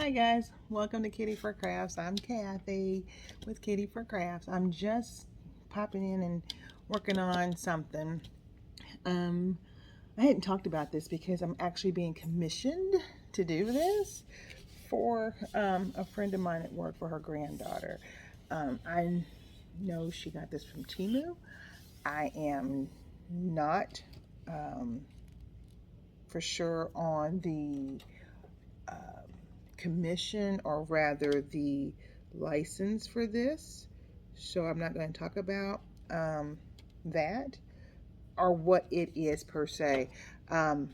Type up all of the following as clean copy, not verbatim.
Hi guys, welcome to Kitty for Crafts. I'm Kathy with Kitty for Crafts. I'm just popping in and working on something. I hadn't talked about this because I'm actually being commissioned to do this for a friend of mine at work for her granddaughter. I know she got this from Temu. I am not for sure on the commission, or rather the license for this, so I'm not going to talk about that or what it is per se. It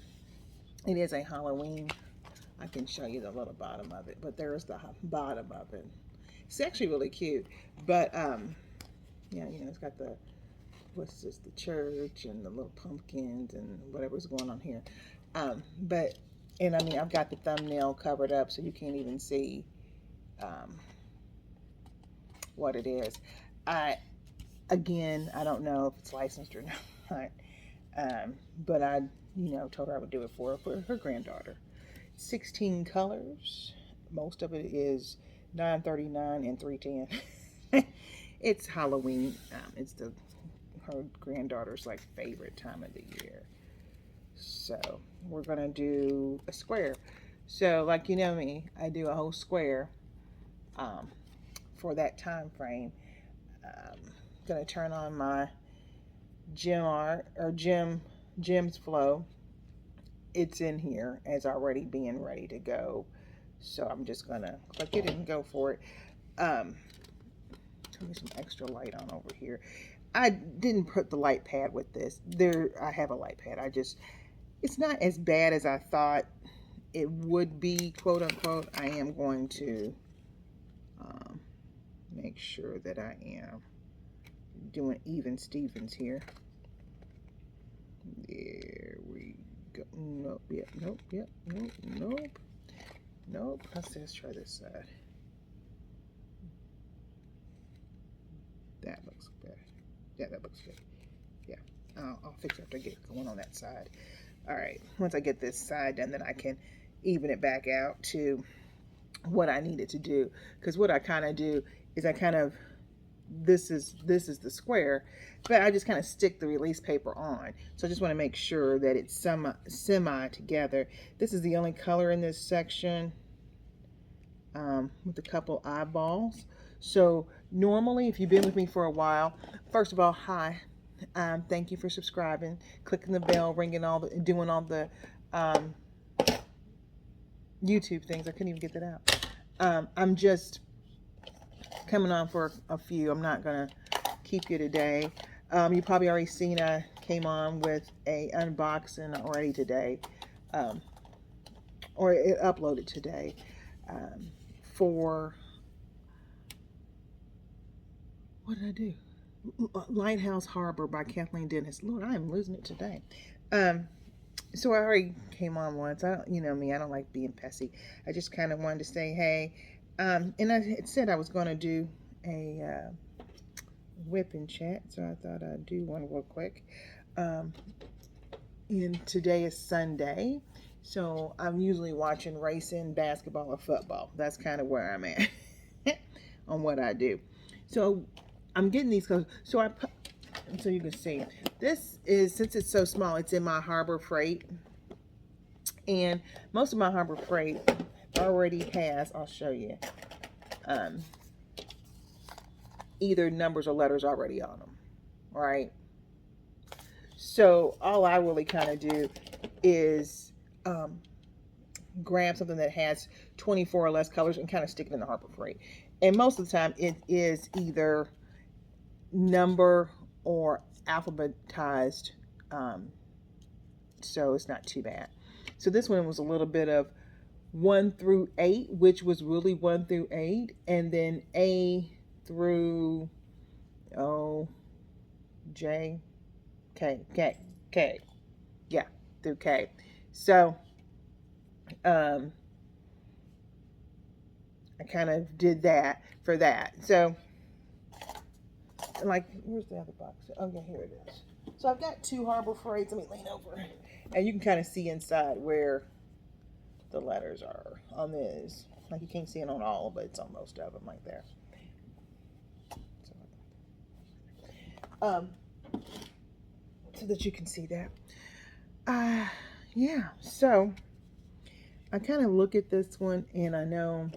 is a Halloween. I can show you the little bottom of it, but there's the bottom of it. It's actually really cute, but yeah, it's got the, what's this, the church and the little pumpkins and whatever's going on here. But and I mean, I've got the thumbnail covered up so you can't even see what it is. I don't know if it's licensed or not, but I told her I would do it for her granddaughter. 16 colors. Most of it is 9.39 and 3.10. It's Halloween. It's her granddaughter's like favorite time of the year. So we're gonna do a square. So like me, I do a whole square for that time frame. Gonna turn on my gem art or gems flow. It's in here as already being ready to go. So I'm just gonna click it and go for it. Turn me some extra light on over here. I didn't put the light pad with this. I have a light pad. It's not as bad as I thought it would be, quote unquote. I am going to make sure that I am doing even Stevens here. There we go. Nope, yep, nope, yep, nope. Let's try this side. That looks better. Yeah, that looks good. Yeah, I'll fix it after I get going on that side. All right, once I get this side done, then I can even it back out to what I needed to do. Because what I kind of do is this is the square, but I just kind of stick the release paper on. So I just want to make sure that it's semi together. This is the only color in this section with a couple eyeballs. So normally, if you've been with me for a while, first of all, hi. Thank you for subscribing, clicking the bell, doing all the YouTube things. I couldn't even get that out. I'm just coming on for a few. I'm not gonna keep you today. You probably already seen I came on with a unboxing already today, or it uploaded today for, what did I do? Lighthouse Harbor by Kathleen Dennis. Lord, I am losing it today. So I already came on once. I don't, me, I don't like being pessy. I just kind of wanted to say, hey, and I had said I was going to do a WIP-N-Chat, so I thought I'd do one real quick. And today is Sunday, so I'm usually watching racing, basketball, or football. That's kind of where I'm at on what I do. So I'm getting these colors. So so you can see, this is, since it's so small, it's in my Harbor Freight, and most of my Harbor Freight already has, I'll show you, either numbers or letters already on them, right? So all I really kind of do is grab something that has 24 or less colors and kind of stick it in the Harbor Freight. And most of the time it is either number or alphabetized, so it's not too bad. So this one was a little bit of 1 through 8, which was really 1 through 8, and then A through O, J, K, yeah, through K. So I kind of did that for that. So like, where's the other box? Oh yeah, here it is. So I've got 2 Harbor Freights. Let me lean over, and you can kind of see inside where the letters are on this. Like you can't see it on all, but it's on most of them right there. So that you can see that. Yeah, so I kind of look at this one and I know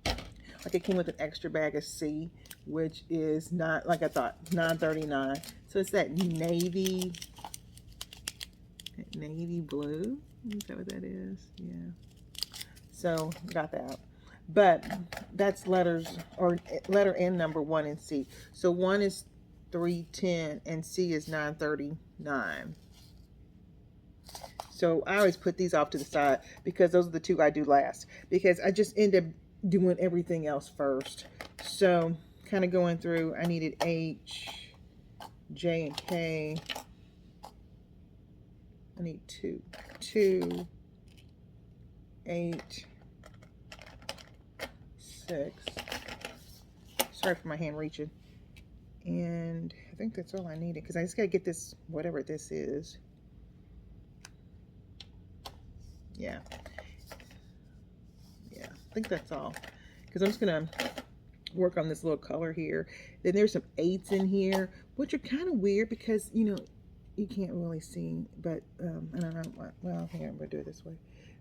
like it came with an extra bag of C, which is not like I thought, $9.39. So it's that navy blue. Is that what that is? Yeah. So got that. But that's letters or letter N number 1 and C. So 1 is $3.10 and C is $9.39. So I always put these off to the side because those are the two I do last, because I just end up doing everything else first. So kind of going through, I needed H, J, and K. I need 2, 8, 6. Sorry for my hand reaching. And I think that's all I needed because I just got to get this, whatever this is. Yeah, I think that's all, because I'm just gonna work on this little color here. Then there's some 8s in here, which are kind of weird because, you know, you can't really see, but I don't know, well, here, I'm gonna do it this way.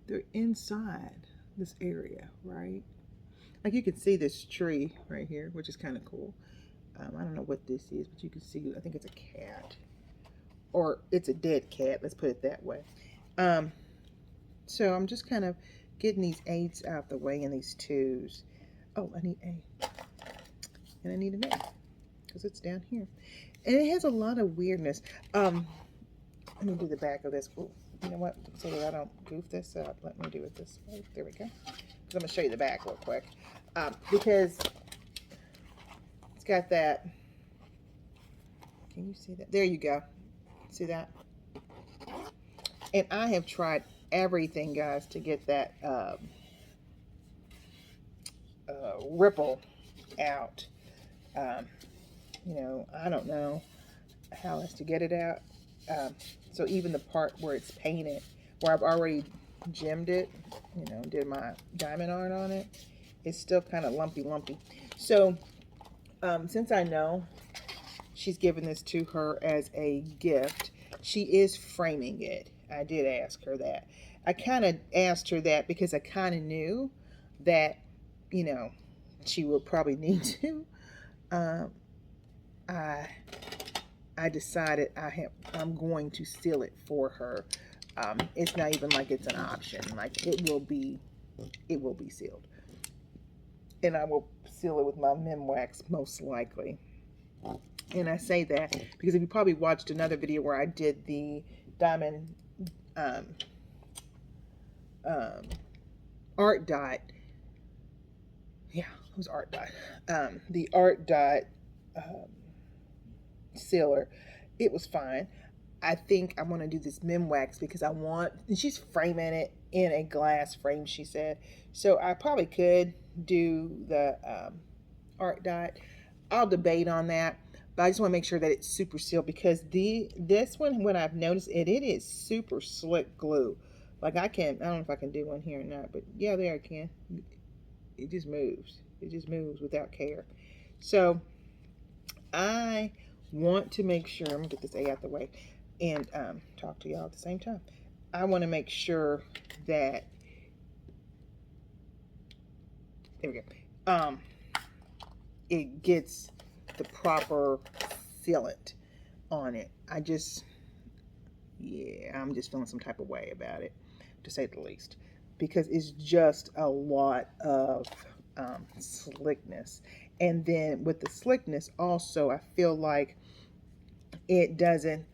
They're inside this area, right? Like you can see this tree right here, which is kind of cool. I don't know what this is, but you can see, I think it's a cat, or it's a dead cat, let's put it that way. So I'm just kind of getting these 8s out the way and these 2s. Oh, I need A. And I need an A because it's down here. And it has a lot of weirdness. Let me do the back of this. Ooh, you know what? So that I don't goof this up, let me do it this way. There we go. Because I'm going to show you the back real quick. Because it's got that. Can you see that? There you go. See that? And I have tried everything, guys, to get that ripple out. You know, I don't know how else to get it out. So even the part where it's painted, where I've already gemmed it, you know, did my diamond art on it, it's still kind of lumpy. So since I know she's given this to her as a gift, she is framing it. I did ask her that. I kind of asked her that because I kind of knew that, you know, she would probably need to. I decided I'm going to seal it for her. It's not even like it's an option. Like it will be sealed, and I will seal it with my Mem-Wax most likely. And I say that because if you probably watched another video where I did the diamond art dot, yeah, it was art dot, the art dot sealer, it was fine. I think I want to do this Mem-Wax because I want, and she's framing it in a glass frame, she said, so I probably could do the art dot. I'll debate on that, but I just want to make sure that it's super sealed because this one, what I've noticed, it is super slick glue. Like I don't know if I can do one here or not, but yeah, there I can. It just moves. It just moves without care. So I want to make sure, I'm gonna get this A out the way and talk to y'all at the same time. I want to make sure that, there we go, it gets the proper sealant on it. I'm just feeling some type of way about it, to say the least, because it's just a lot of slickness. And then with the slickness also, I feel like it doesn't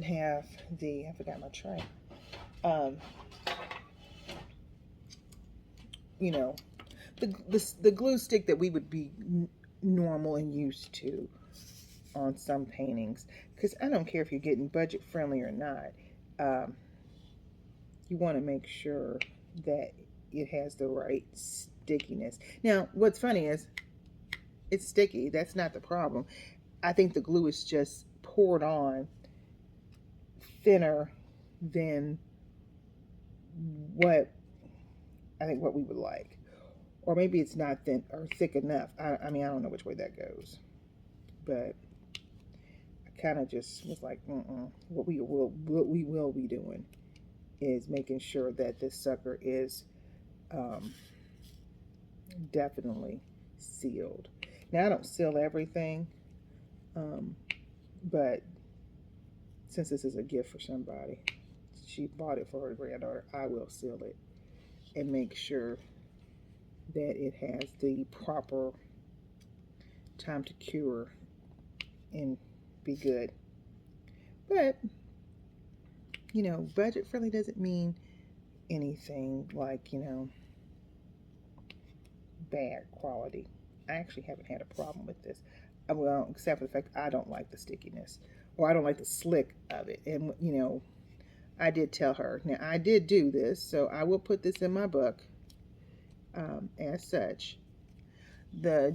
have the, I forgot my tray, you know, the glue stick that we would be normal and used to on some paintings. Because I don't care if you're getting budget friendly or not, you want to make sure that it has the right stickiness. Now what's funny is it's sticky, that's not the problem. I think the glue is just poured on thinner than what I think what we would like. Or maybe it's not thin or thick enough. I mean, I don't know which way that goes. But I kind of just was like, what we will be doing is making sure that this sucker is um, definitely sealed. Now I don't seal everything, um, but since this is a gift for somebody, she bought it for her granddaughter, I will seal it and make sure that it has the proper time to cure and be good. But, budget friendly doesn't mean anything like, bad quality. I actually haven't had a problem with this. Well, except for the fact I don't like the stickiness or I don't like the slick of it. And, I did tell her. Now, I did do this, so I will put this in my book as such. The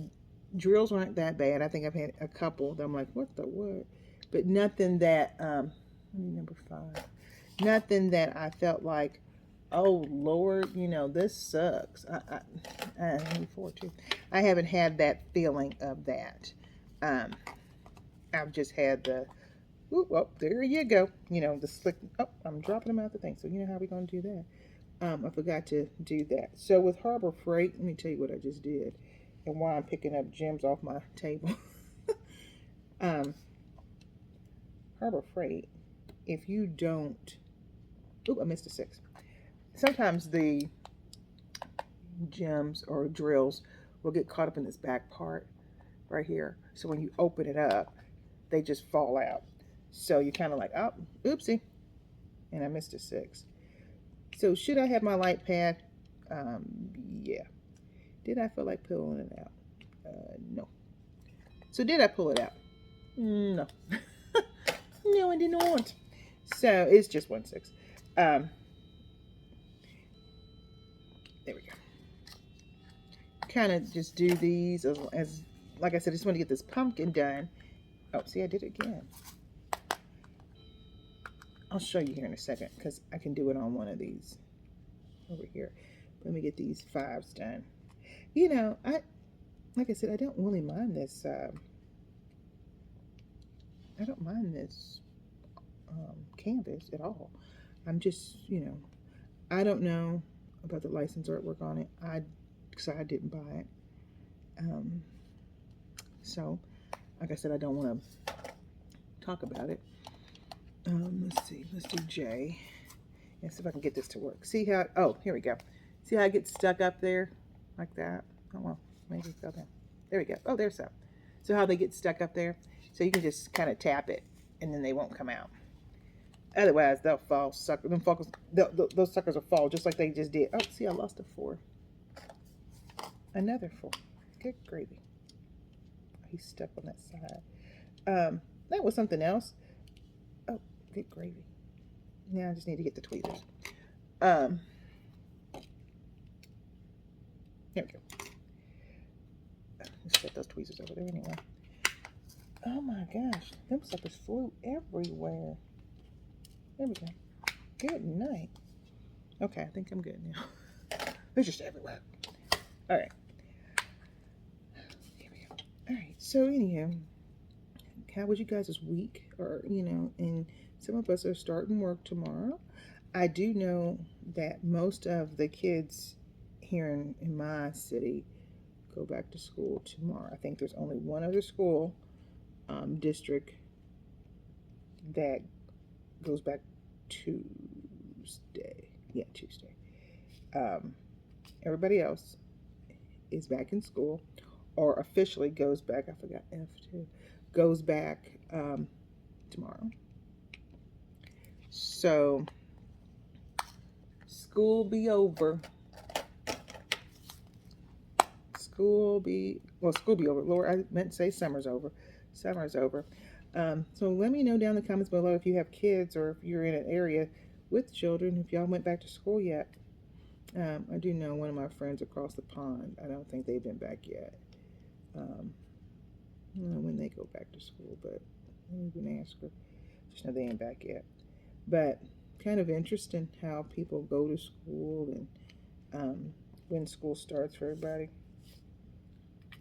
drills weren't that bad. I think I've had a couple that I'm like, what the what? But nothing that, number 5, nothing that I felt like, oh Lord, this sucks. Number 4 too. I haven't had that feeling of that. I've just had the, oh, there you go. The slick, oh, I'm dropping them out the thing. So you know how we're going to do that. I forgot to do that. So with Harbor Freight, let me tell you what I just did and why I'm picking up gems off my table. Harbor Freight, if you don't, I missed a 6. Sometimes the gems or drills will get caught up in this back part right here. So when you open it up, they just fall out. So you're kind of like, oh, oopsie. And I missed a 6. So should I have my light pad? Yeah. Did I feel like pulling it out? No. So did I pull it out? No. No, I did not. So it's just 1/6. There we go. Kind of just do these as like I said, I just want to get this pumpkin done. Oh, see, I did it again. I'll show you here in a second because I can do it on one of these over here. Let me get these 5s done. Like I said, I don't really mind this. I don't mind this canvas at all. I'm just, I don't know about the license artwork on it. Because I didn't buy it. So, like I said, I don't want to talk about it. Let's see. Let's do J. And see if I can get this to work. See how, oh, here we go. See how I get stuck up there? Like that. Oh, well, maybe it fell down. There we go. Oh, there's some. So how they get stuck up there? So you can just kind of tap it, and then they won't come out. Otherwise, they'll fall. Those suckers will fall just like they just did. Oh, see, I lost a 4. Another 4. Good gravy. He's stuck on that side. That was something else. Oh, good gravy. Now I just need to get the tweezers. There we go. Let's set those tweezers over there anyway. Oh my gosh, them suckers flew everywhere. There we go. Good night. Okay, I think I'm good now. They're just everywhere. All right. Here we go. All right. So anyhow, how was you guys' week? Or and some of us are starting work tomorrow. I do know that most of the kids here in my city go back to school tomorrow. I think there's only one other school district that goes back Tuesday. Yeah, Tuesday. Everybody else is back in school or officially goes back. I forgot F2. Goes back tomorrow. So school be over. School be over. Lord, I meant to say summer's over. Summer's over. So let me know down in the comments below if you have kids or if you're in an area with children, if y'all went back to school yet. I do know one of my friends across the pond. I don't think they've been back yet. I don't know when they go back to school, but I didn't even ask her. Just know they ain't back yet. But kind of interesting how people go to school and when school starts for everybody.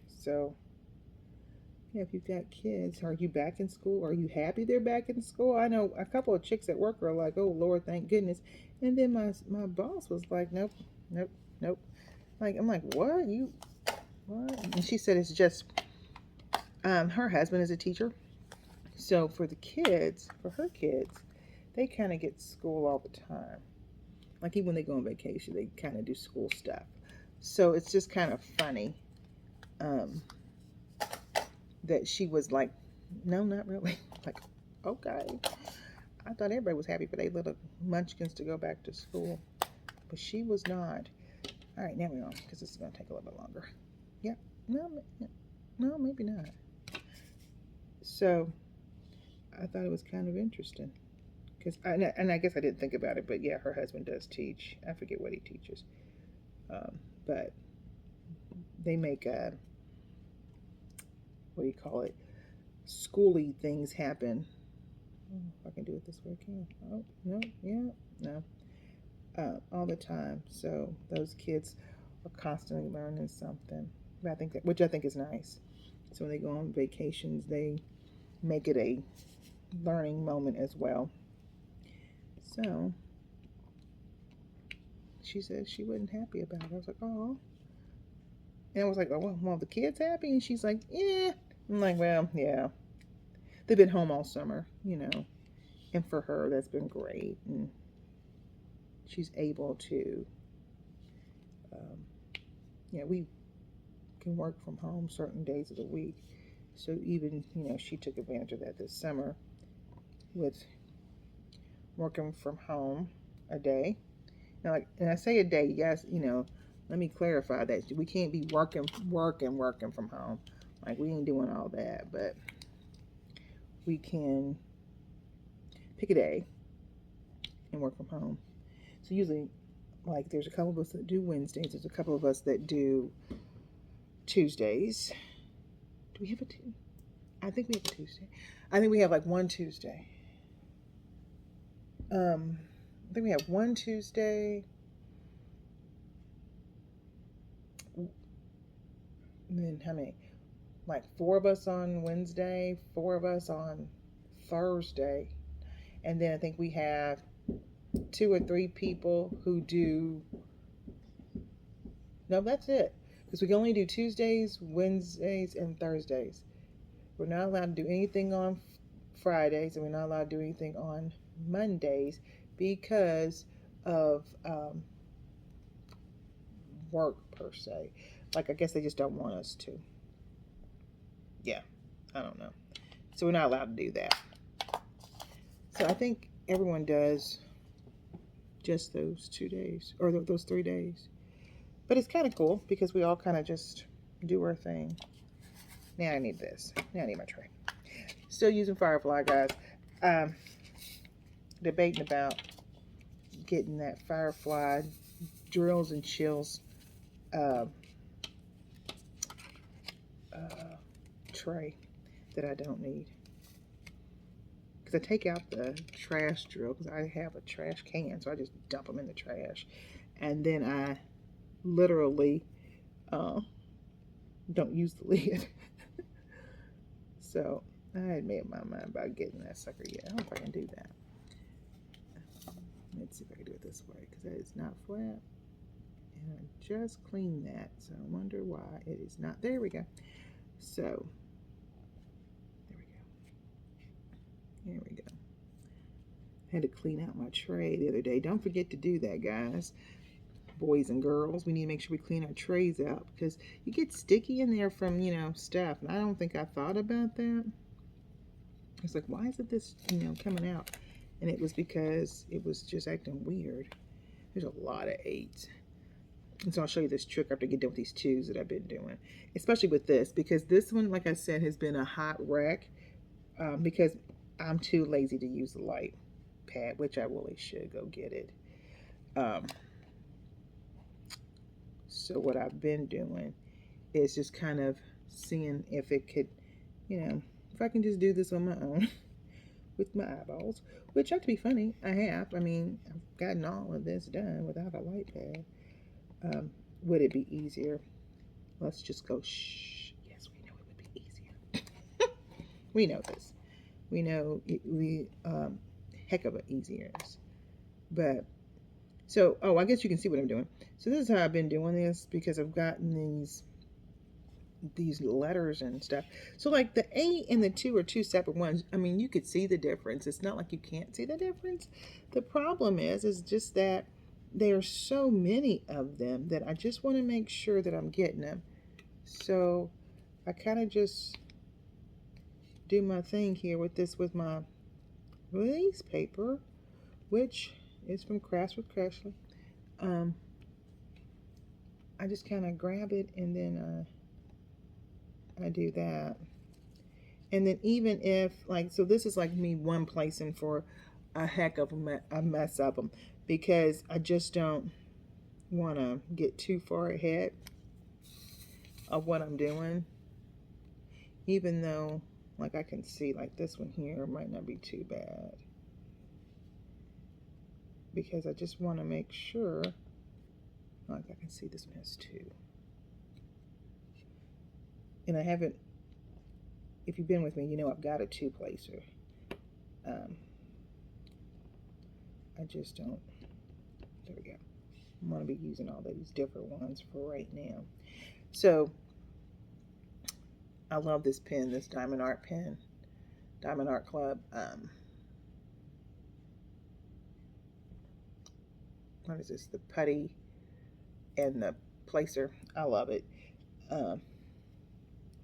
So, yeah, if you've got kids, are you back in school? Are you happy they're back in school? I know a couple of chicks at work are like, "Oh Lord, thank goodness." And then my boss was like, "Nope, nope, nope." Like I'm like, "What? You what?" And she said it's just her husband is a teacher, so for the kids, for her kids, they kind of get school all the time. Like even when they go on vacation, they kind of do school stuff. So it's just kind of funny um, that she was like, "No, not really." Like, okay. I thought everybody was happy for their little munchkins to go back to school, but she was not. All right, now we're on because this is going to take a little bit longer. Yeah, no, no, maybe not. So I thought it was kind of interesting because, and I guess I didn't think about it, but yeah, her husband does teach. I forget what he teaches, but they make what do you call it? Schooly things happen. Oh, if I can do it this way, I can. Oh no, yeah, no. All the time. So those kids are constantly learning something. I think that, which I think is nice. So when they go on vacations, they make it a learning moment as well. So she said she wasn't happy about it. I was like, oh. And I was like, oh, well, the kids happy? And she's like, yeah. I'm like, well, yeah. They've been home all summer, you know. And for her, that's been great. And she's able to, um, yeah, we can work from home certain days of the week. So even, she took advantage of that this summer with working from home a day. Now, like, and I say a day, yes, let me clarify that we can't be working from home. Like we ain't doing all that, but we can pick a day and work from home. So usually, like, there's a couple of us that do Wednesdays. There's a couple of us that do Tuesdays. Do we have a Tuesday? I think we have a Tuesday. I think we have like one Tuesday. I think we have one Tuesday. And then how many? Like 4 of us on Wednesday, 4 of us on Thursday. And then I think we have 2 or 3 people who do. No, that's it. Because we can only do Tuesdays, Wednesdays, and Thursdays. We're not allowed to do anything on Fridays, and we're not allowed to do anything on Mondays because of work per se. Like I guess they just don't want us to. Yeah, I don't know. So we're not allowed to do that. So I think everyone does just those 2 days or those 3 days. But it's kind of cool because we all kind of just do our thing. Now I need this. Now I need my tray. Still using Firefly, guys. Debating about getting that Firefly drills and chills tray that I don't need. Because I take out the trash drill because I have a trash can, so I just dump them in the trash. And then I literally don't use the lid. So I had made my mind about getting that sucker yet. I hope I can do that. Let's see if I can do it this way because that is not flat. And I just cleaned that, so I wonder why it is not. There we go. So there we go. There we go. I had to clean out my tray the other day. Don't forget to do that, guys. Boys and girls, we need to make sure we clean our trays out because you get sticky in there from, stuff. And I don't think I thought about that. It's like, why isn't this, coming out? And it was because it was just acting weird. There's a lot of 8s. And so I'll show you this trick after I get done with these 2s that I've been doing. Especially with this, because this one, like I said, has been a hot wreck because I'm too lazy to use the light pad, which I really should go get it. So what I've been doing is just kind of seeing if it could, if I can just do this on my own with my eyeballs, which ought to be funny. I have. I mean, I've gotten all of this done without a light pad. Would it be easier? Let's just go, shh. Yes, we know it would be easier. We know this. We know heck of it easier. But, so, I guess you can see what I'm doing. So this is how I've been doing this, because I've gotten these letters and stuff. So like the A and the 2 are two separate ones. I mean, you could see the difference. It's not like you can't see the difference. The problem is just that there are so many of them that I just want to make sure that I'm getting them. So I kind of just do my thing here with this, with my release paper, which is from Crafts with Crashly. I just kind of grab it, and then I do that. And then even if, like, so this is like me one placing for a heck of a mess of them, because I just don't want to get too far ahead of what I'm doing. Even though, like, I can see, like, this one here might not be too bad, because I just want to make sure, like, I can see this one has 2. And I haven't, if you've been with me, you know I've got a 2-placer. I just don't, there we go. I'm going to be using all these different ones for right now. So, I love this pen, this Diamond Art pen, Diamond Art Club. What is this? The putty and the placer. I love it.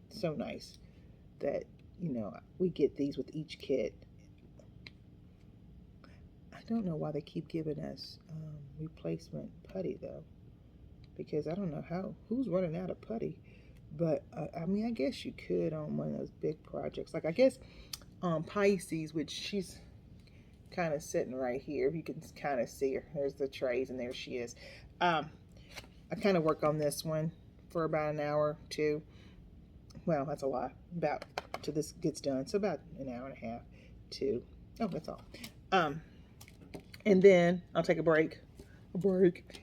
So nice that, you know, we get these with each kit. I don't know why they keep giving us replacement putty though, because I don't know who's running out of putty. But I mean, I guess you could on one of those big projects, like I guess Pisces, which she's kind of sitting right here. You can kind of see her. There's the trays, and there she is. I kind of work on this one for about an hour, 2. Well, that's a lot. About till this gets done, so about an hour and a half, 2. Oh, that's all. And then I'll take a break,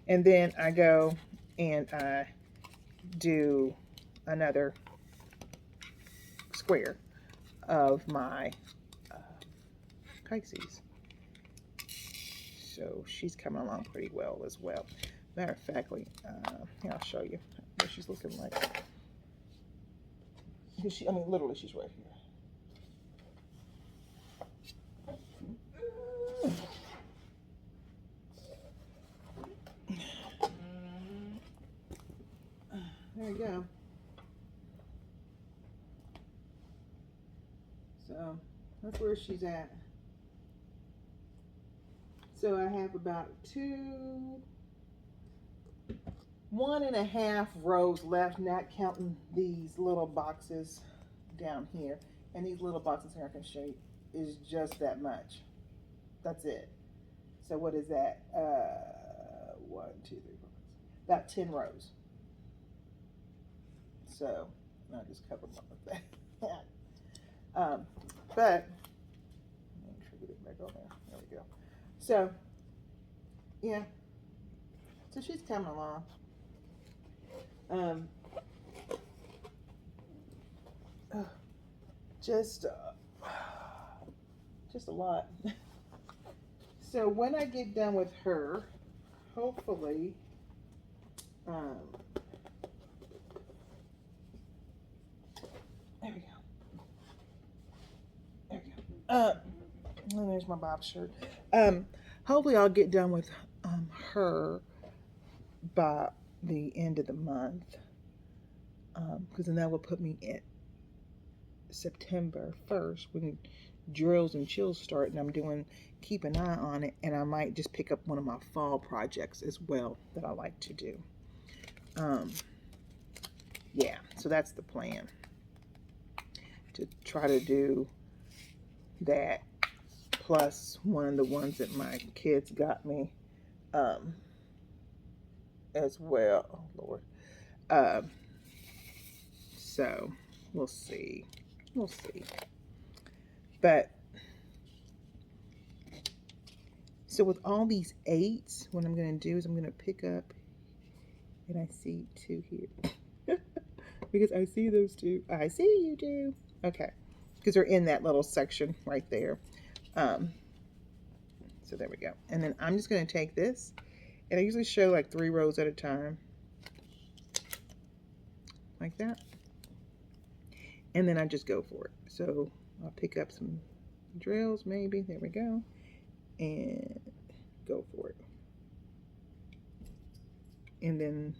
and then I go and I do another square of my Pisces. So she's coming along pretty well as well. Matter of fact, here, I'll show you what she's looking like. Because I mean, literally, she's right here. There you go. So that's where she's at. So I have about 1.5 rows left, not counting these little boxes down here. And these little boxes here I can show you is just that much. That's it. So what is that? 1, 2, 3, 4, about 10 rows. So I'll just cover them up with that. But make sure we get it back on there. There we go. So yeah. So she's coming along. Just a lot. So when I get done with her, hopefully, there we go. There we go. And there's my Bob shirt. Hopefully I'll get done with her by the end of the month, because then that will put me at September 1st when drills and chills start, and I'm doing keep an eye on it, and I might just pick up one of my fall projects as well that I like to do. Yeah, so that's the plan, to try to do that, plus one of the ones that my kids got me as well. Oh Lord. So we'll see. But So with all these 8s, what I'm going to do is I'm going to pick up, and I see 2 here. Because I see those 2. I see you 2. Okay. Because they're in that little section right there. So there we go. And then I'm just going to take this, and I usually show like 3 rows at a time. Like that. And then I just go for it. So I'll pick up some drills maybe. There we go. And go for it. And then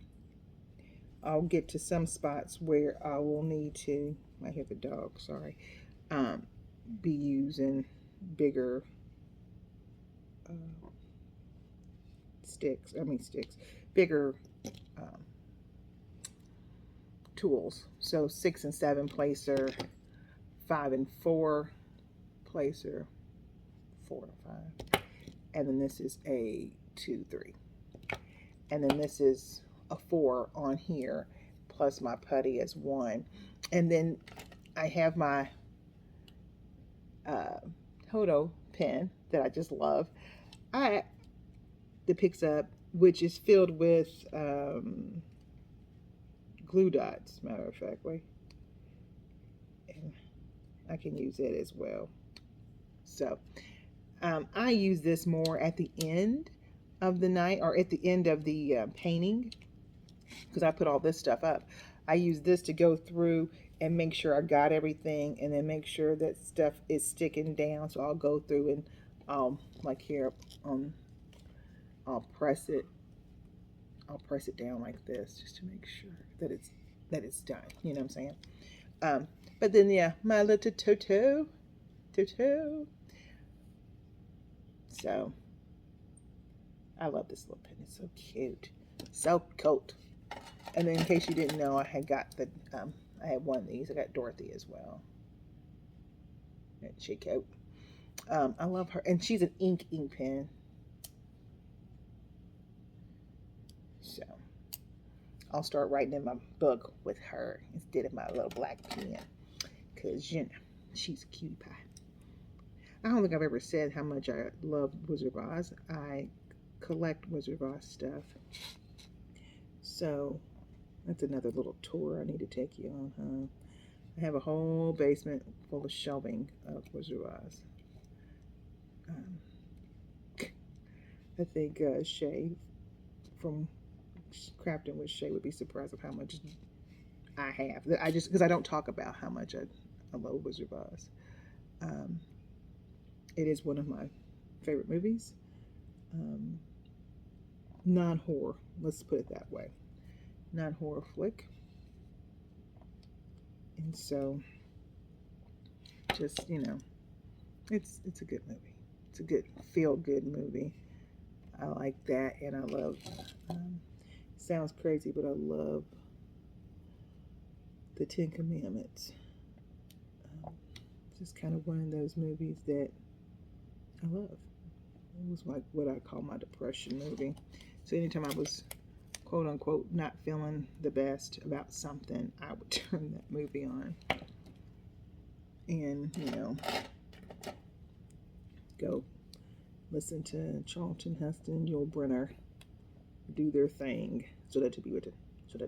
I'll get to some spots where I will need to, I hear the dog, sorry, be using bigger sticks, bigger tools. So 6 and 7 placer, 5 and 4 placer, 4 and 5. And then this is a 2, 3. And then this is a 4 on here, plus my putty as 1. And then I have my Hodo pen that I just love. That picks up, which is filled with glue dots, matter of factly. And I can use it as well. So I use this more at the end of the night, or at the end of the painting, because I put all this stuff up. I use this to go through and make sure I got everything, and then make sure that stuff is sticking down. So I'll go through and like here, I'll press it down like this just to make sure that it's done. You know what I'm saying? But then yeah, my little Toto. So I love this little pen. It's so cute, so coat. And then in case you didn't know, I had got the I had one of these. I got Dorothy as well. That she coat. I love her, and she's an ink pen. So I'll start writing in my book with her instead of my little black pen, because you know she's a cutie pie. I don't think I've ever said how much I love Wizard of Oz. I collect Wizard of Oz stuff. So that's another little tour I need to take you on, huh? I have a whole basement full of shelving of Wizard of Oz. I think Shay from Crafting with Shay would be surprised of how much I have. Because I don't talk about how much I love Wizard of Oz. It is one of my favorite movies. Non-horror, let's put it that way. Non-horror flick. And so, just, you know, it's a good movie. It's a good, feel-good movie. I like that, and I love, sounds crazy, but I love the 10 Commandments. Just kind of one of those movies that I love. It was like what I call my depression movie. So anytime I was, quote unquote, not feeling the best about something, I would turn that movie on. And, you know, go listen to Charlton Heston, Yul Brynner do their thing so that it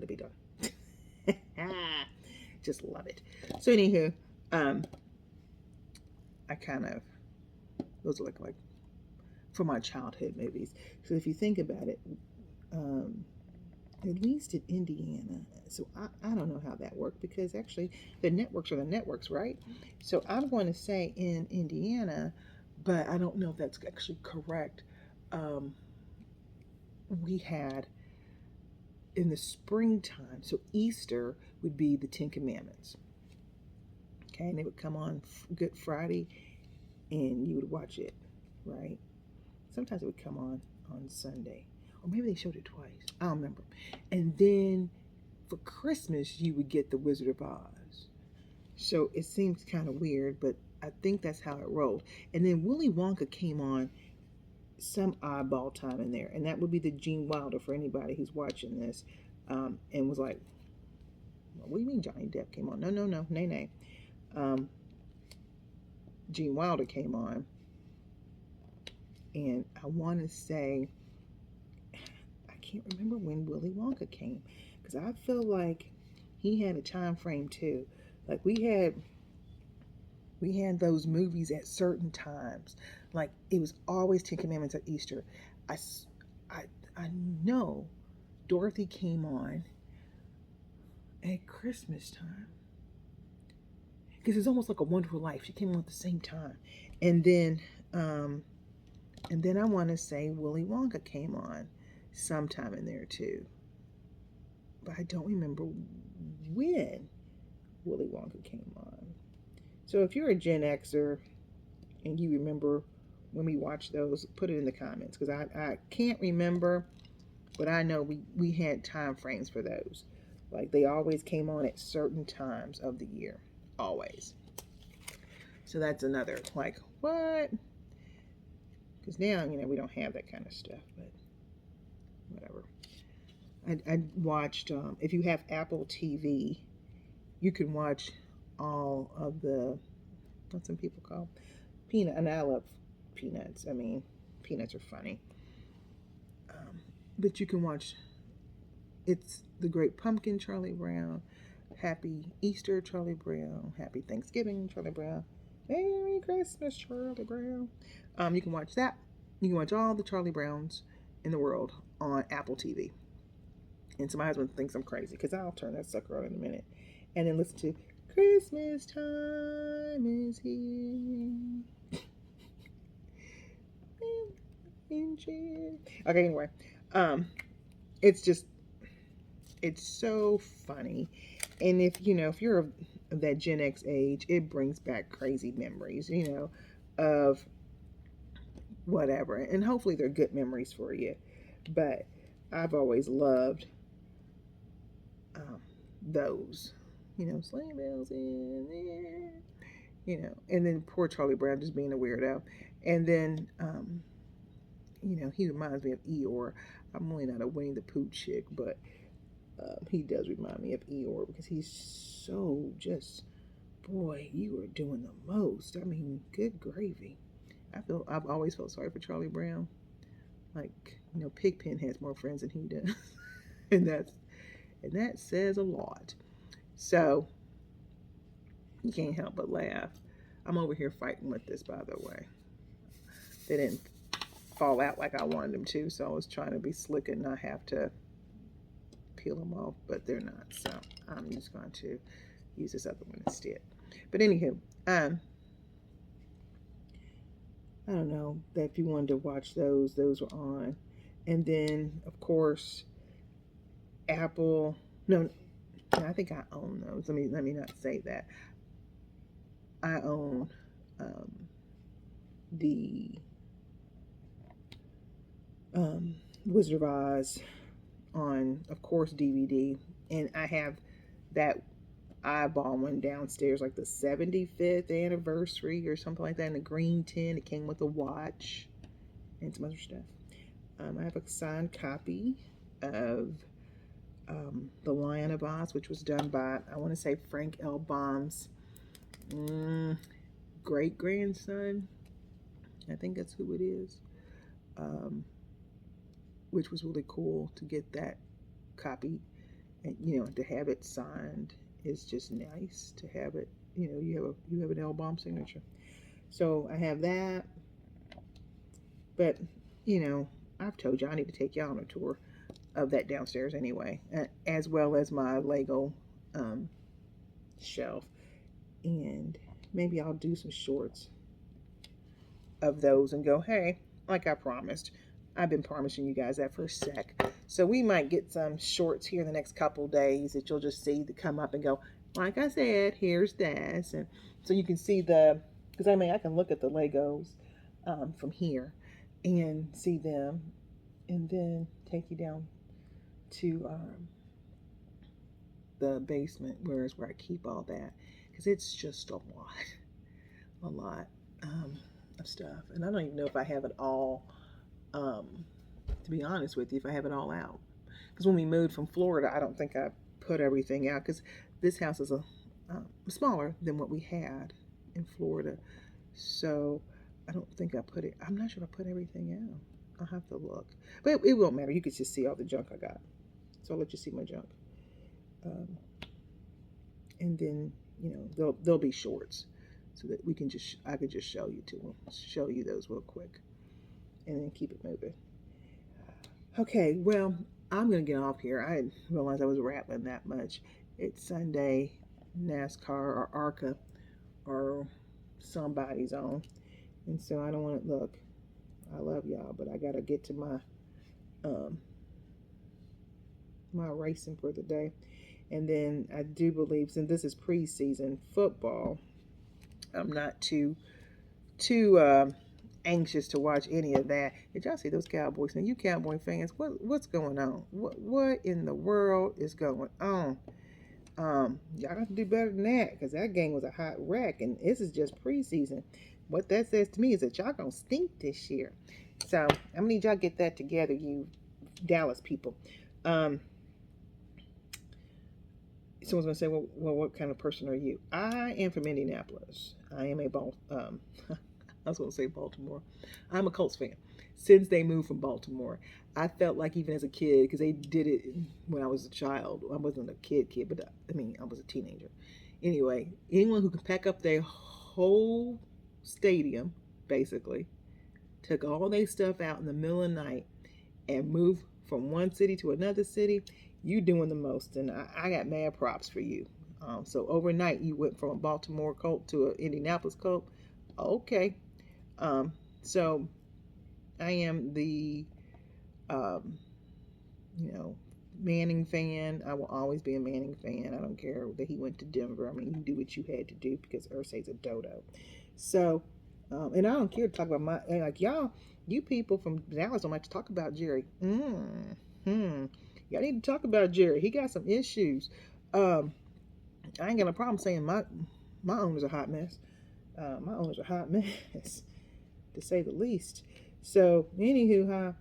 be done. Just love it. So anywho, I kind of, those are like for my childhood movies. So if you think about it, at least in Indiana, so I don't know how that worked, because actually the networks are the networks, right? So I'm going to say in Indiana, but I don't know if that's actually correct. We had in the springtime, so Easter would be the 10 Commandments. Okay, and they would come on Good Friday, and you would watch it, right? Sometimes it would come on Sunday, or maybe they showed it twice. I don't remember. And then for Christmas, you would get the Wizard of Oz. So it seems kind of weird, but I think that's how it rolled. And then Willy Wonka came on some oddball time in there, and that would be the Gene Wilder, for anybody who's watching this, and was like, what do you mean Johnny Depp came on? No, nay. Gene Wilder came on, And I want to say, I can't remember when Willy Wonka came, because I feel like he had a time frame too. Like we had those movies at certain times. Like it was always Ten Commandments at Easter. I, I, I know Dorothy came on at Christmas time because it's almost like A Wonderful Life. She came on at the same time, and then um, I want to say Willy Wonka came on sometime in there too, but I don't remember when Willy Wonka came on. So if you're a Gen Xer and you remember when we watched those, put it in the comments because I can't remember, but I know we had time frames for those. Like they always came on at certain times of the year, always. So that's another like what? Because now we don't have that kind of stuff, but whatever. I watched. If you have Apple TV, you can watch all of the what some people call peanut, and I love peanuts. I mean, peanuts are funny. But you can watch. It's the Great Pumpkin, Charlie Brown. Happy Easter, Charlie Brown. Happy Thanksgiving, Charlie Brown. Merry Christmas, Charlie Brown. You can watch that. You can watch all the Charlie Browns in the world on Apple TV. And so my husband thinks I'm crazy because I'll turn that sucker on in a minute. And then listen to Christmas time is here. Okay, anyway. It's so funny. And if you're of that Gen X age, it brings back crazy memories, of whatever. And hopefully they're good memories for you. But I've always loved those, sleigh bells in there, and then poor Charlie Brown just being a weirdo. And then, he reminds me of Eeyore. I'm really not a Winnie the Pooh chick, but he does remind me of Eeyore because he's so just, boy, you are doing the most. I mean, good gravy. I've always felt sorry for Charlie Brown. Like, Pigpen has more friends than he does, and that says a lot. So you can't help but laugh. I'm over here fighting with this, by the way. They didn't fall out like I wanted them to, so I was trying to be slick and not have to peel them off, but they're not. So I'm just going to use this other one instead. But anywho, I don't know that if you wanted to watch those were on. And then of course Apple, no, I think I own those. Let me not say that. I own the Wizard of Oz on, of course, DVD, and I have that eyeball one downstairs, like the 75th anniversary or something like that, in a green tin. It came with a watch and some other stuff. I have a signed copy of The Lion of Oz, which was done by, I want to say, Frank L. Baum's great grandson. I think that's who it is. Which was really cool to get that copy, and to have it signed is just nice to have it. You have an L. Baum signature. So I have that. But I've told you I need to take y'all on a tour of that downstairs anyway, as well as my Lego shelf, and maybe I'll do some shorts of those and go, hey, like I promised. I've been promising you guys that for a sec. So we might get some shorts here in the next couple days that you'll just see to come up and go, like I said, here's this. And so you can see because I can look at the Legos from here and see them, and then take you down to the basement, where I keep all that, because it's just a lot of stuff. And I don't even know if I have it all. To be honest with you, if I have it all out, because when we moved from Florida, I don't think I put everything out, because this house is smaller than what we had in Florida. So I don't think I put it. I'm not sure if I put everything out. I'll have to look, but it won't matter. You can just see all the junk I got. So I'll let you see my junk, um, and then they'll be shorts, so that we can just I could just show you those real quick, and then keep it moving. Okay, well, I'm gonna get off here. I didn't realize I was rattling that much. It's Sunday, NASCAR or ARCA or somebody's on, and so I don't want to look. I love y'all, but I gotta get to um my racing for the day, and then I do believe since this is preseason football, I'm not too anxious to watch any of that. Did y'all see those Cowboys? Now, you Cowboy fans, what's going on? What in the world is going on? Y'all have to do better than that because that game was a hot wreck, and this is just preseason. What that says to me is that y'all gonna stink this year. So I'm gonna need y'all get that together, you Dallas people. Um, Someone's gonna say, well, what kind of person are you? I am from Indianapolis. I am a I was going to say Baltimore. I'm a Colts fan. Since they moved from Baltimore, I felt like even as a kid, because they did it when I was a child. I wasn't a kid, but I mean, I was a teenager. Anyway, anyone who could pack up their whole stadium, basically, took all their stuff out in the middle of the night and moved from one city to another city, you doing the most. And I got mad props for you. So overnight, you went from a Baltimore Colt to an Indianapolis Colt. Okay. Um, so I am the, um, Manning fan. I will always be a Manning fan. I don't care that he went to Denver. I mean, you do what you had to do because Irsay's a dodo. So, and I don't care to talk about like y'all, you people from Dallas don't like to talk about Jerry. Y'all need to talk about Jerry. He got some issues. I ain't got a problem saying my owner's a hot mess. My owner's a hot mess, to say the least. So, anywho,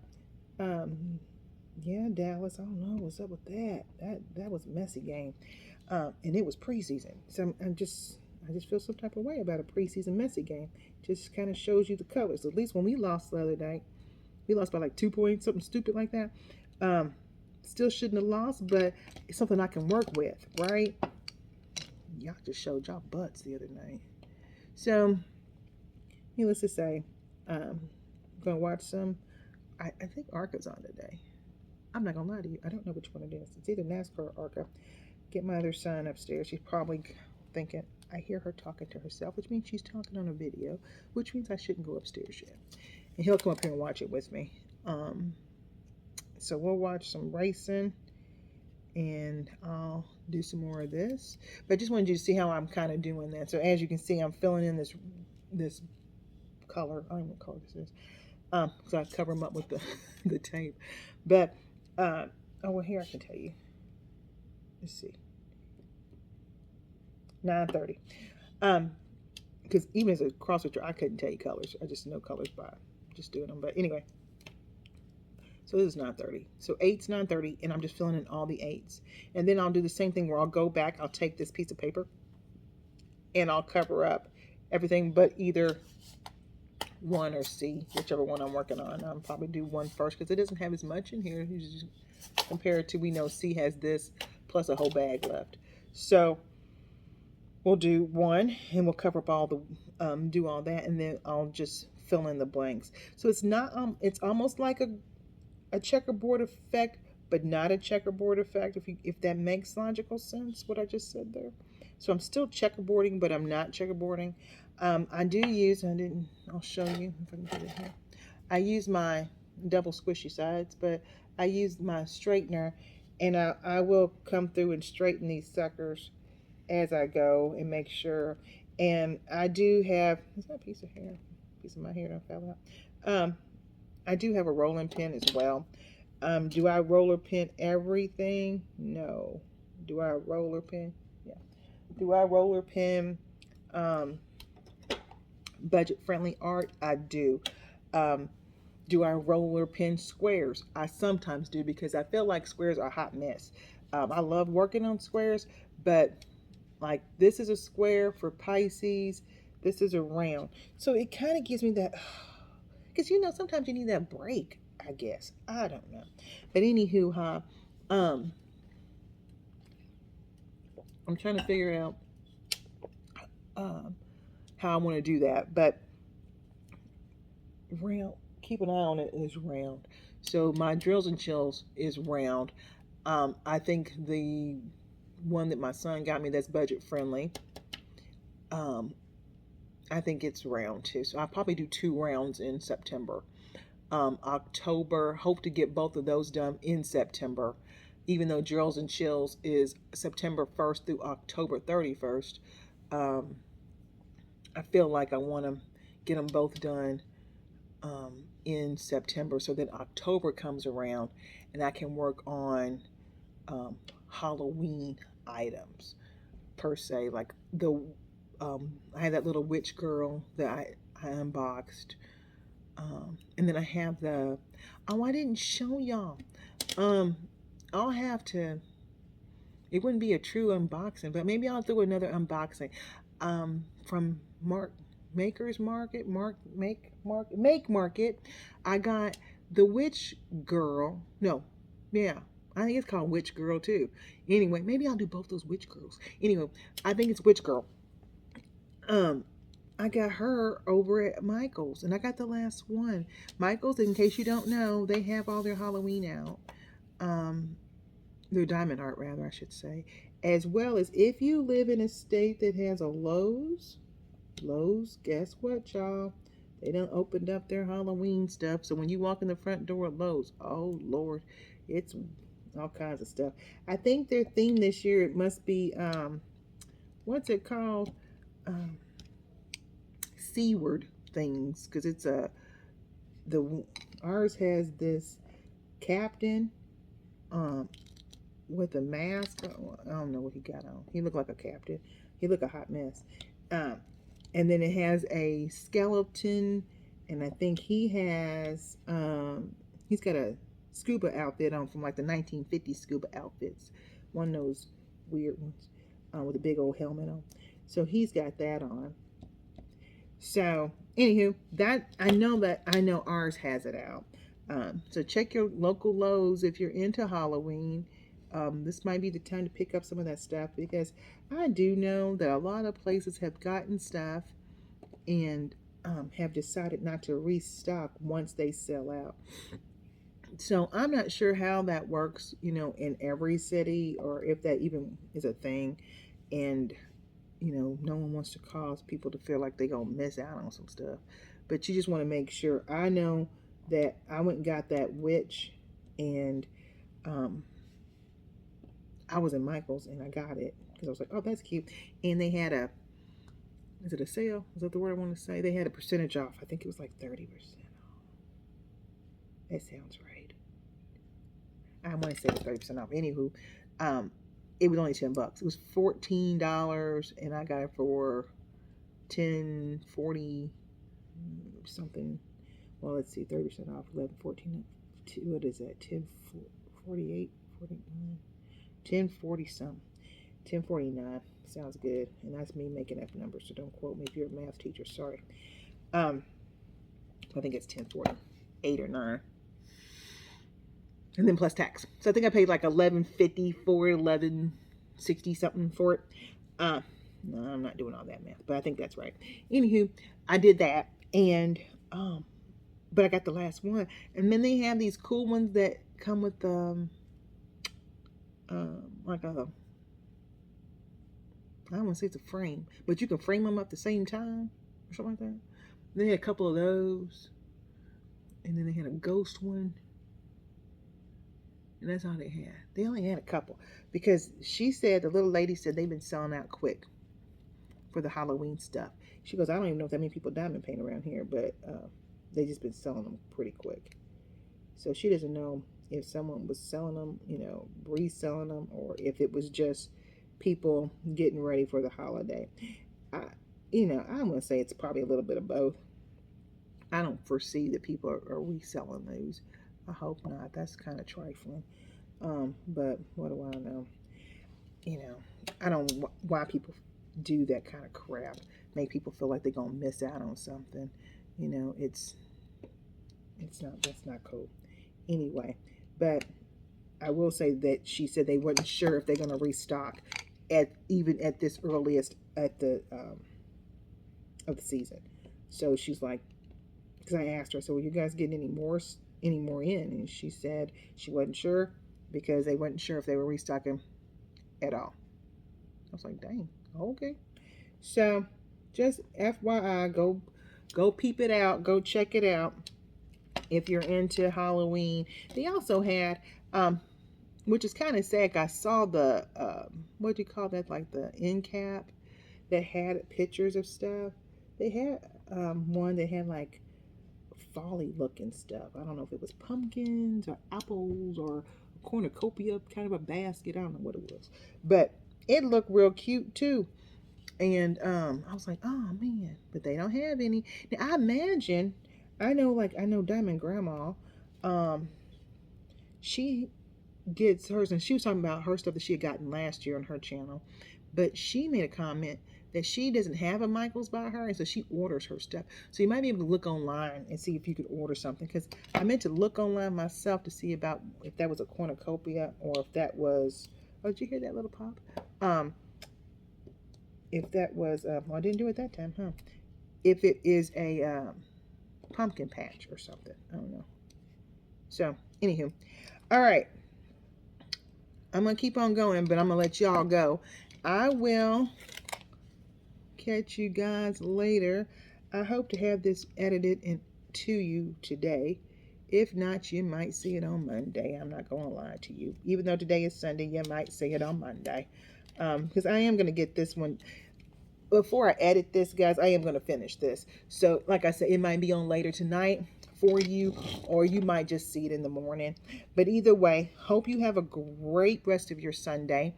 yeah, Dallas. I don't know what's up with that. That was a messy game, and it was preseason. So I just feel some type of way about a preseason messy game. Just kind of shows you the colors. At least when we lost the other night, we lost by like 2 points, something stupid like that. Still shouldn't have lost, but it's something I can work with, right? Y'all just showed y'all butts the other night. So, needless to say, I'm gonna watch some. I think Arca's on today. I'm not gonna lie to you. I don't know which one it is. It's either NASCAR or Arca. Get my other son upstairs. She's probably thinking, I hear her talking to herself, which means she's talking on a video, which means I shouldn't go upstairs yet. And he'll come up here and watch it with me. So we'll watch some racing, and I'll do some more of this. But I just wanted you to see how I'm kind of doing that. So as you can see, I'm filling in this color. I don't know what color this is. So I cover them up with the tape. But oh well, here I can tell you. Let's see. 9:30. Because even as a crosswitcher, I couldn't tell you colors. I just know colors by just doing them. But anyway, so this is 9:30. So 8's 9:30, and I'm just filling in all the 8's. And then I'll do the same thing where I'll go back. I'll take this piece of paper, and I'll cover up everything but either 1 or C, whichever one I'm working on. I'll probably do 1 first because it doesn't have as much in here compared to, we know C has this plus a whole bag left. So we'll do 1 and we'll cover up all the do all that, and then I'll just fill in the blanks. So it's not it's almost like a checkerboard effect, but not a checkerboard effect, if that makes logical sense, what I just said there. So I'm still checkerboarding, but I'm not checkerboarding. I do use, I'll show you if I can get it here. I use my double squishy sides, but I use my straightener, and I will come through and straighten these suckers as I go and make sure. And I do have, is that a piece of hair? A piece of my hair that fell out. I do have a rolling pin as well. Do I roller pin everything? No. Do I roller pin? Yeah. Do I roller pin budget-friendly art? I do. Do I roller pin squares? I sometimes do because I feel like squares are a hot mess. I love working on squares, but like this is a square for Pisces. This is a round. So it kind of gives me that, because you know, sometimes you need that break, I guess. I don't know. But anywho, um, I'm trying to figure out um, how I want to do that. But round, keep an eye on it, is round. So my drills and chills is round. I think the one that my son got me that's budget friendly, um, I think it's round too. So I'll probably do 2 rounds in September. October, hope to get both of those done in September. Even though drills and chills is September 1st through October 31st, um, I feel like I want to get them both done in September so that October comes around and I can work on um, Halloween items per se. Like I had that little witch girl that I unboxed. And then I have oh, I didn't show y'all. Um, I'll have to, it wouldn't be a true unboxing, but maybe I'll do another unboxing. From Maker's Market, Make Market. I got the Witch Girl. No, yeah, I think it's called Witch Girl too. Anyway, maybe I'll do both those Witch Girls. Anyway, I think it's Witch Girl. Um, I got her over at Michael's, and I got the last one. Michael's, in case you don't know, they have all their Halloween out. Their diamond art, rather, I should say. As well as if you live in a state that has a Lowe's, guess what, y'all? They done opened up their Halloween stuff. So when you walk in the front door of Lowe's, oh Lord, it's all kinds of stuff. I think their theme this year, it must be what's it called? Seaward things, because it's the ours has this captain with a mask. I don't know what he got on. He looked like a captain. He looked a hot mess. And then it has a skeleton, and I think he has he's got a scuba outfit on from like the 1950s scuba outfits, one of those weird ones with a big old helmet on. So he's got that on. So, anywho, I know ours has it out. So check your local Lowe's if you're into Halloween. This might be the time to pick up some of that stuff, because I do know that a lot of places have gotten stuff and have decided not to restock once they sell out. So I'm not sure how that works, in every city, or if that even is a thing. And no one wants to cause people to feel like they're going to miss out on some stuff. But you just want to make sure. I know that I went and got that witch, and I was in Michael's, and I got it because I was like, oh, that's cute. And they had is it a sale? Is that the word I want to say? They had a percentage off. I think it was like 30% off. That sounds right. I want to say it was 30% off. Anywho, it was only $10. It was $14, and I got it for $10.40 something. Well, let's see, 30% off, 11, 14. What is that? 10.48, 49, 10.40 something, 10.49. Sounds good, and that's me making up numbers. So don't quote me if you're a math teacher. Sorry. I think it's 10.48 or 9. And then plus tax. So I think I paid like $11.50 for it, $11.60 something for it. No, I'm not doing all that math, but I think that's right. Anywho, I did that, and but I got the last one. And then they have these cool ones that come with like a, I don't want to say it's a frame, but you can frame them up at the same time or something like that. They had a couple of those, and then they had a ghost one. And that's all they had. They only had a couple, because the little lady said they've been selling out quick for the Halloween stuff. She goes, I don't even know if that many people diamond paint around here, but they just been selling them pretty quick. So she doesn't know if someone was selling them, reselling them, or if it was just people getting ready for the holiday. I'm going to say it's probably a little bit of both. I don't foresee that people are reselling those. I hope not. That's kind of trifling. But what do I know? I don't know why people do that kind of crap. make people feel like they're gonna miss out on something. You know, it's not, that's not cool. Anyway, but I will say that she said they weren't sure if they're gonna restock at even at this earliest at the of the season. So she's like, because I asked her, so, "Were you guys getting any more in?" And she said she wasn't sure because they weren't sure if they were restocking at all. I was like, dang, okay. So just FYI, go peep it out, go check it out if you're into Halloween. They also had, which is kind of sad. I saw the what do you call that? Like the end cap that had pictures of stuff. They had one that had like folly looking stuff. I don't know if it was pumpkins or apples or a cornucopia, kind of a basket. I don't know what it was, but it looked real cute too. And I was like, oh man, but they don't have any. Now I imagine, I know Diamond Grandma, um, she gets hers, and she was talking about her stuff that she had gotten last year on her channel, but she made a comment that she doesn't have a Michaels by her, and so she orders her stuff. So you might be able to look online and see if you could order something, because I meant to look online myself to see about if that was a cornucopia or if that was. Oh, did you hear that little pop? If that was, well, I didn't do it that time, huh? If it is a pumpkin patch or something, I don't know. So, anywho, all right. I'm gonna keep on going, but I'm gonna let y'all go. I will catch you guys later. I hope to have this edited to you today. If not, you might see it on Monday. I'm not gonna lie to you. Even though today is Sunday, you might see it on Monday. Because I am gonna get this one before I edit this, guys. I am gonna finish this. So, like I said, it might be on later tonight for you, or you might just see it in the morning. But either way, hope you have a great rest of your Sunday.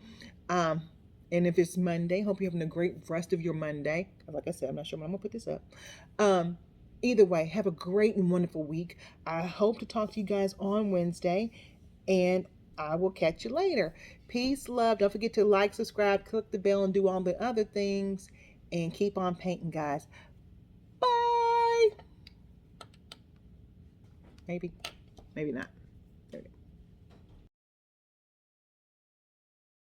Um, and if it's Monday, hope you're having a great rest of your Monday. Like I said, I'm not sure when I'm gonna put this up. Um, Either way, have a great and wonderful week. I hope to talk to you guys on Wednesday, and I will catch you later. Peace, love. Don't forget to like, subscribe, click the bell, and do all the other things. And keep on painting, guys. Bye. Maybe, maybe not.